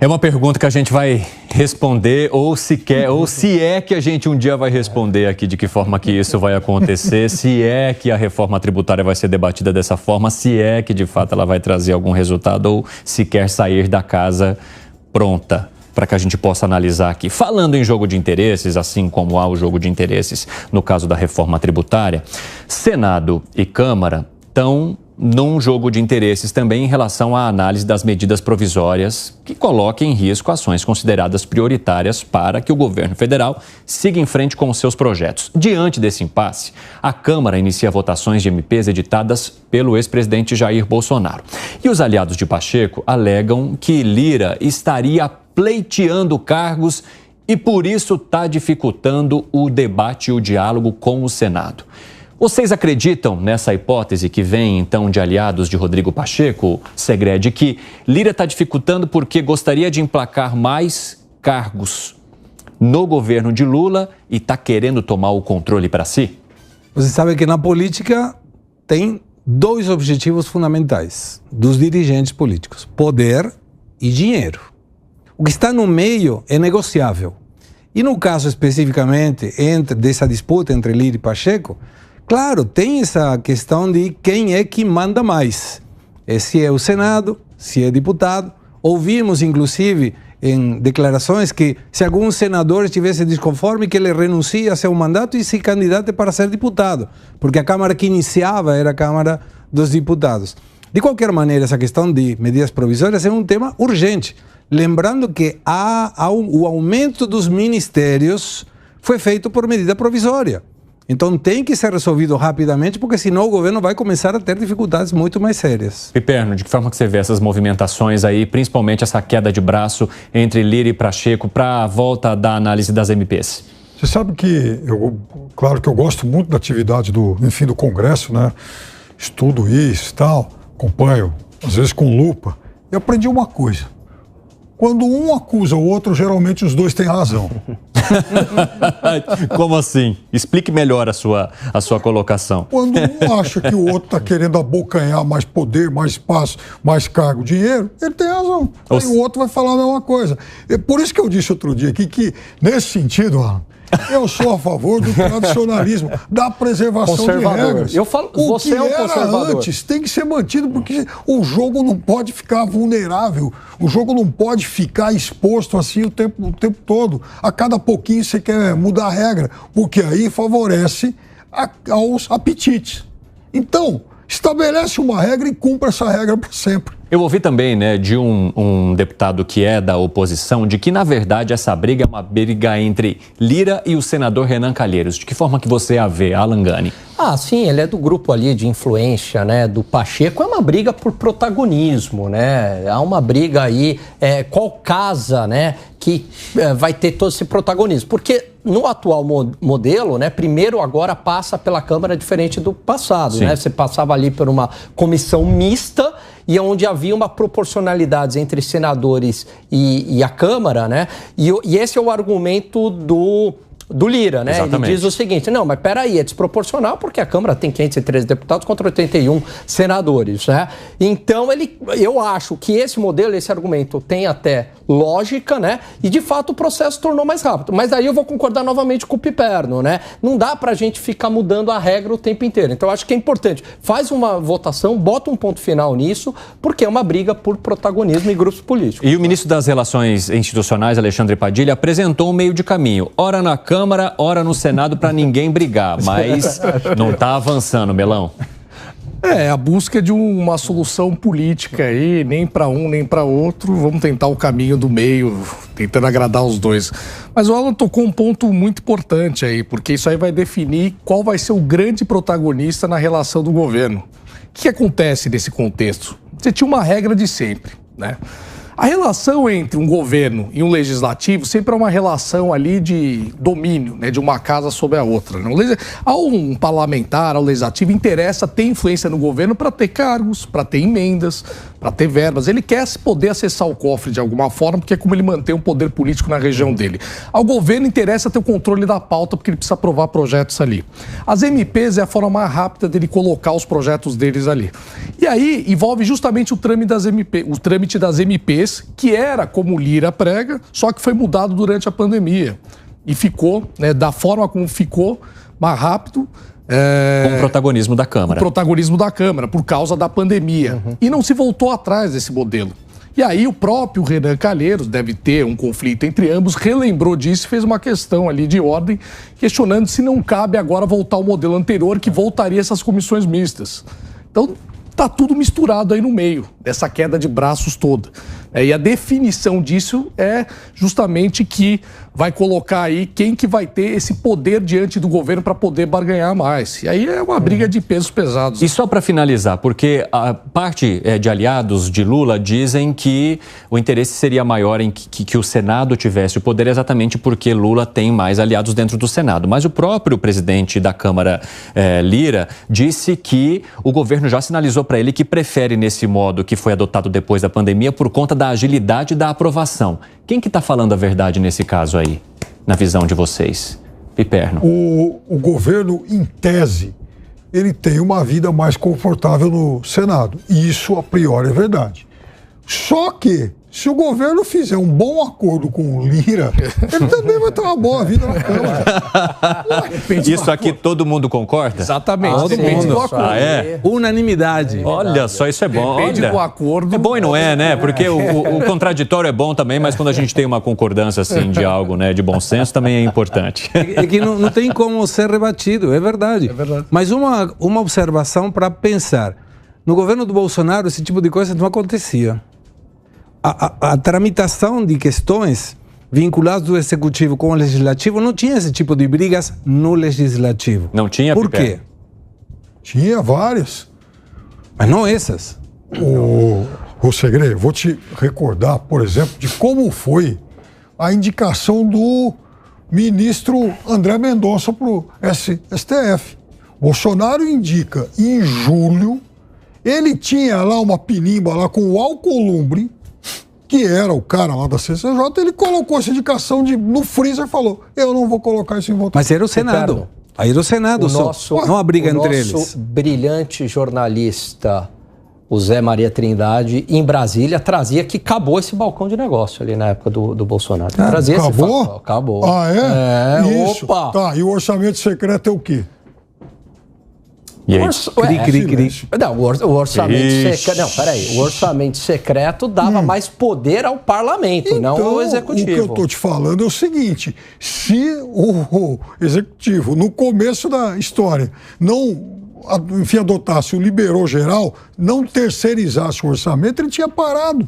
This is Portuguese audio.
É uma pergunta que a gente vai responder, ou se é que a gente um dia vai responder aqui de que forma que isso vai acontecer, se é que a reforma tributária vai ser debatida dessa forma, se é que de fato ela vai trazer algum resultado ou se quer sair da casa pronta para que a gente possa analisar aqui. Falando em jogo de interesses, assim como há o jogo de interesses no caso da reforma tributária, Senado e Câmara estão num jogo de interesses também em relação à análise das medidas provisórias que coloquem em risco ações consideradas prioritárias para que o governo federal siga em frente com os seus projetos. Diante desse impasse, a Câmara inicia votações de MPs editadas pelo ex-presidente Jair Bolsonaro. E os aliados de Pacheco alegam que Lira estaria pleiteando cargos e por isso está dificultando o debate e o diálogo com o Senado. Vocês acreditam nessa hipótese que vem, então, de aliados de Rodrigo Pacheco, Segrede, que Lira está dificultando porque gostaria de emplacar mais cargos no governo de Lula e está querendo tomar o controle para si? Você sabe que na política tem dois objetivos fundamentais dos dirigentes políticos: poder e dinheiro. O que está no meio é negociável. E no caso especificamente dessa disputa entre Lira e Pacheco, claro, tem essa questão de quem é que manda mais. Se é o Senado, se é deputado. Ouvimos, inclusive, em declarações que se algum senador estivesse desconforme, que ele renuncia a seu mandato e se candidate para ser deputado, porque a Câmara que iniciava era a Câmara dos Deputados. De qualquer maneira, essa questão de medidas provisórias é um tema urgente. Lembrando que o aumento dos ministérios foi feito por medida provisória. Então tem que ser resolvido rapidamente, porque senão o governo vai começar a ter dificuldades muito mais sérias. Piperno, de que forma que você vê essas movimentações aí, principalmente essa queda de braço entre Lira e Pacheco para a volta da análise das MPs? Você sabe que, claro que eu gosto muito da atividade do Congresso, né? Estudo isso e tal, acompanho, às vezes com lupa, e aprendi uma coisa. Quando um acusa o outro, geralmente os dois têm razão. Como assim? Explique melhor a sua colocação. Quando um acha que o outro está querendo abocanhar mais poder, mais espaço, mais cargo, dinheiro, ele tem razão. Aí o outro vai falar a mesma coisa. É por isso que eu disse outro dia aqui que, nesse sentido, Alan, eu sou a favor do tradicionalismo, da preservação de regras. Eu falo, você é um conservador. Antes tem que ser mantido, porque o jogo não pode ficar vulnerável, o jogo não pode ficar exposto assim o tempo todo. A cada pouquinho você quer mudar a regra, porque aí favorece aos apetites. Então, estabelece uma regra e cumpra essa regra para sempre. Eu ouvi também, de um deputado que é da oposição, de que, na verdade, essa briga é uma briga entre Lira e o senador Renan Calheiros. De que forma que você a vê, Alan Gani? Sim, ele é do grupo ali de influência, do Pacheco. É uma briga por protagonismo, Há uma briga aí, qual casa, que vai ter todo esse protagonismo. Porque no atual modelo, primeiro agora passa pela Câmara diferente do passado, Você passava ali por uma comissão mista e onde havia uma proporcionalidade entre senadores e a Câmara, E esse é o argumento do Lira, Exatamente. Ele diz o seguinte: não, mas peraí, é desproporcional porque a Câmara tem 513 deputados contra 81 senadores, Então, eu acho que esse modelo, esse argumento tem até lógica, E de fato o processo tornou mais rápido. Mas aí eu vou concordar novamente com o Piperno, Não dá pra gente ficar mudando a regra o tempo inteiro. Então, eu acho que é importante. Faz uma votação, bota um ponto final nisso, porque é uma briga por protagonismo em grupos políticos. E o ministro das Relações Institucionais, Alexandre Padilha, apresentou um meio de caminho. Ora na Câmara, ora no Senado, para ninguém brigar. Mas não está avançando, Melão. A busca de uma solução política aí, nem para um nem para outro. Vamos tentar o caminho do meio, tentando agradar os dois. Mas o Alan tocou um ponto muito importante aí, porque isso aí vai definir qual vai ser o grande protagonista na relação do governo. O que acontece nesse contexto? Você tinha uma regra de sempre, A relação entre um governo e um legislativo sempre é uma relação ali de domínio, de uma casa sobre a outra. Ao um parlamentar, ao legislativo, interessa ter influência no governo para ter cargos, para ter emendas, para ter verbas. Ele quer poder acessar o cofre de alguma forma, porque é como ele mantém um poder político na região dele. Ao governo interessa ter o controle da pauta, porque ele precisa aprovar projetos ali. As MPs é a forma mais rápida dele colocar os projetos deles ali. E aí envolve justamente o trâmite das MPs, esse, que era como o Lira prega, só que foi mudado durante a pandemia. E ficou, né, da forma como ficou, mais rápido. Com o protagonismo da Câmara. O protagonismo da Câmara, por causa da pandemia. E não se voltou atrás desse modelo. E aí o próprio Renan Calheiros, deve ter um conflito entre ambos, relembrou disso e fez uma questão ali de ordem, questionando se não cabe agora voltar ao modelo anterior, que voltaria essas comissões mistas. Então, tá tudo misturado aí no meio, dessa queda de braços toda. E a definição disso é justamente que vai colocar aí quem que vai ter esse poder diante do governo para poder barganhar mais. E aí é uma briga de pesos pesados. E só para finalizar, porque a parte de aliados de Lula dizem que o interesse seria maior em que o Senado tivesse o poder, exatamente porque Lula tem mais aliados dentro do Senado. Mas o próprio presidente da Câmara, Lira, disse que o governo já sinalizou para ele que prefere nesse modo que foi adotado depois da pandemia por conta da agilidade da aprovação. Quem que está falando a verdade nesse caso aí, na visão de vocês? Piperno. O governo, em tese, ele tem uma vida mais confortável no Senado. E isso, a priori, é verdade. Só que, se o governo fizer um bom acordo com o Lira, ele também vai ter uma boa vida na Câmara. Isso aqui todo mundo concorda? Exatamente. Todo Depende mundo. do acordo. Unanimidade. Olha só, isso é bom. Depende Olha, do acordo. é bom e não é, né? Porque o contraditório é bom também, mas quando a gente tem uma concordância assim de algo, né, de bom senso, também é importante. É que não tem como ser rebatido, é verdade. É verdade. Mas uma observação para pensar. No governo do Bolsonaro, esse tipo de coisa não acontecia. A tramitação de questões vinculadas do Executivo com o Legislativo não tinha esse tipo de brigas no Legislativo. Não tinha, Por Piperno? quê? Tinha várias. Mas não essas. Ô Segre, vou te recordar, por exemplo, de como foi a indicação do ministro André Mendonça para o STF. Bolsonaro indica em julho, ele tinha lá uma pinimba lá com o Alcolumbre, que era o cara lá da CCJ, ele colocou essa indicação no freezer e falou, eu não vou colocar isso em votação. Mas era o Senado. Aí era o Senado só. Não a briga entre eles. O nosso brilhante jornalista, o Zé Maria Trindade, em Brasília, trazia que acabou esse balcão de negócio ali na época do Bolsonaro. Trazia acabou? Esse fato. Acabou. Ah, é? Isso. Opa! Tá, e o orçamento secreto é o quê? E aí? Não, o orçamento Ixi. secreto. Não, peraí. O orçamento secreto dava mais poder ao parlamento, não ao executivo. O que eu estou te falando é o seguinte: se o executivo, no começo da história, não adotasse o liberou geral, não terceirizasse o orçamento, ele tinha parado.